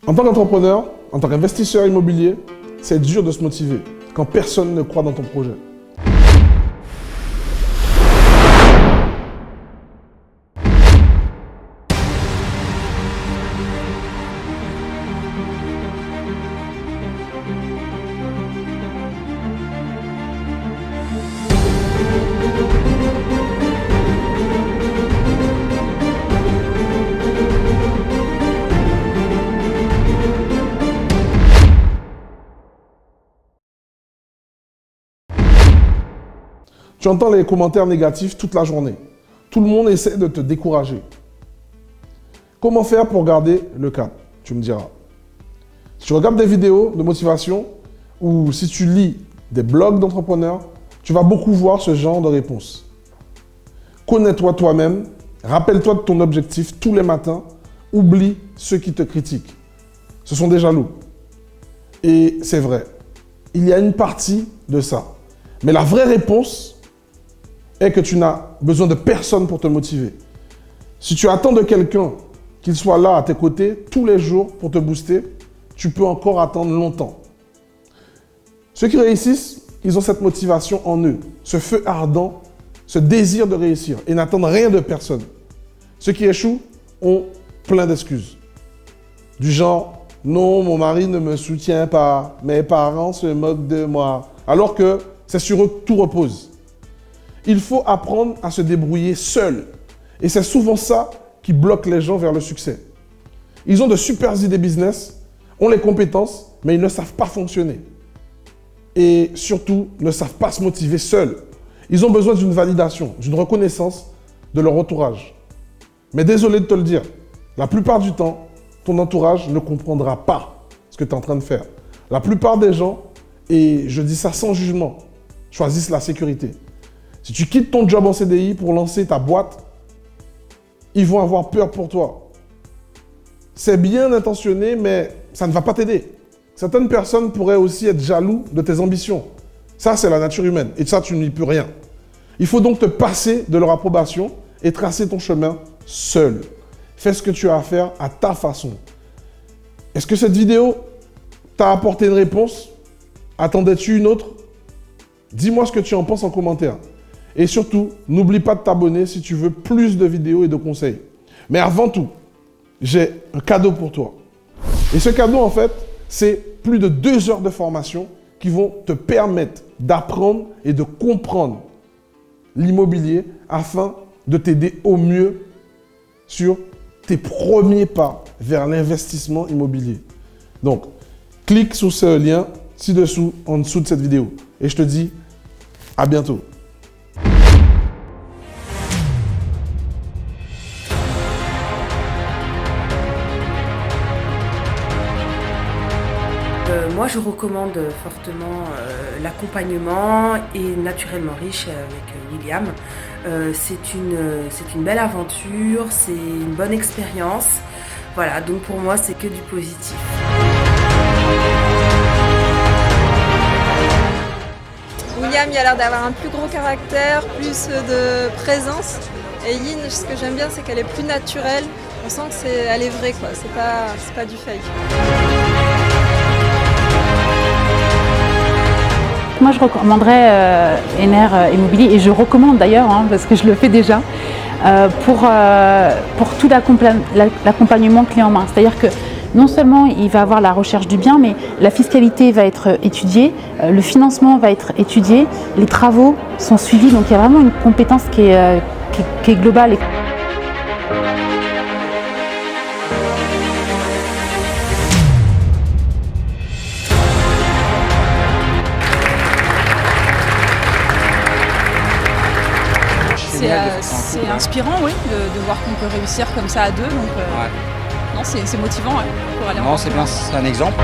En tant qu'entrepreneur, en tant qu'investisseur immobilier, c'est dur de se motiver quand personne ne croit dans ton projet. Tu entends les commentaires négatifs toute la journée. Tout le monde essaie de te décourager. Comment faire pour garder le cap? Tu me diras. Si tu regardes des vidéos de motivation ou si tu lis des blogs d'entrepreneurs, tu vas beaucoup voir ce genre de réponses. Connais-toi toi-même, rappelle-toi de ton objectif tous les matins, oublie ceux qui te critiquent. Ce sont des jaloux. Et c'est vrai, il y a une partie de ça. Mais la vraie réponse est que tu n'as besoin de personne pour te motiver. Si tu attends de quelqu'un qu'il soit là à tes côtés tous les jours pour te booster, tu peux encore attendre longtemps. Ceux qui réussissent, ils ont cette motivation en eux, ce feu ardent, ce désir de réussir et n'attendent rien de personne. Ceux qui échouent ont plein d'excuses. Du genre, non, mon mari ne me soutient pas, mes parents se moquent de moi, alors que c'est sur eux que tout repose. Il faut apprendre à se débrouiller seul. Et c'est souvent ça qui bloque les gens vers le succès. Ils ont de super idées business, ont les compétences, mais ils ne savent pas fonctionner. Et surtout, ne savent pas se motiver seuls. Ils ont besoin d'une validation, d'une reconnaissance de leur entourage. Mais désolé de te le dire, la plupart du temps, ton entourage ne comprendra pas ce que tu es en train de faire. La plupart des gens, et je dis ça sans jugement, choisissent la sécurité. Si tu quittes ton job en CDI pour lancer ta boîte, ils vont avoir peur pour toi. C'est bien intentionné, mais ça ne va pas t'aider. Certaines personnes pourraient aussi être jaloux de tes ambitions. Ça, c'est la nature humaine. Et ça, tu n'y peux rien. Il faut donc te passer de leur approbation et tracer ton chemin seul. Fais ce que tu as à faire à ta façon. Est-ce que cette vidéo t'a apporté une réponse? Attendais-tu une autre? Dis-moi ce que tu en penses en commentaire. Et surtout, n'oublie pas de t'abonner si tu veux plus de vidéos et de conseils. Mais avant tout, j'ai un cadeau pour toi. Et ce cadeau, en fait, c'est plus de 2 heures de formation qui vont te permettre d'apprendre et de comprendre l'immobilier afin de t'aider au mieux sur tes premiers pas vers l'investissement immobilier. Donc, clique sur ce lien ci-dessous, en dessous de cette vidéo. Et je te dis à bientôt. Moi, je recommande fortement l'accompagnement et Naturellement Riche avec William. C'est une belle aventure, c'est une bonne expérience. Voilà, donc pour moi, c'est que du positif. William, il a l'air d'avoir un plus gros caractère, plus de présence. Et Yin, ce que j'aime bien, c'est qu'elle est plus naturelle. On sent qu'elle est vraie, quoi. C'est pas du fake. Moi, je recommanderais NR Immobilier, et je recommande d'ailleurs, parce que je le fais déjà, pour tout l'accompagnement clé en main. C'est-à-dire que non seulement il va avoir la recherche du bien, mais la fiscalité va être étudiée, le financement va être étudié, les travaux sont suivis, donc il y a vraiment une compétence qui est globale. C'est inspirant, oui, de voir qu'on peut réussir comme ça à deux. Donc, non, c'est motivant, ouais, pour aller en. Non, c'est bien, c'est un exemple.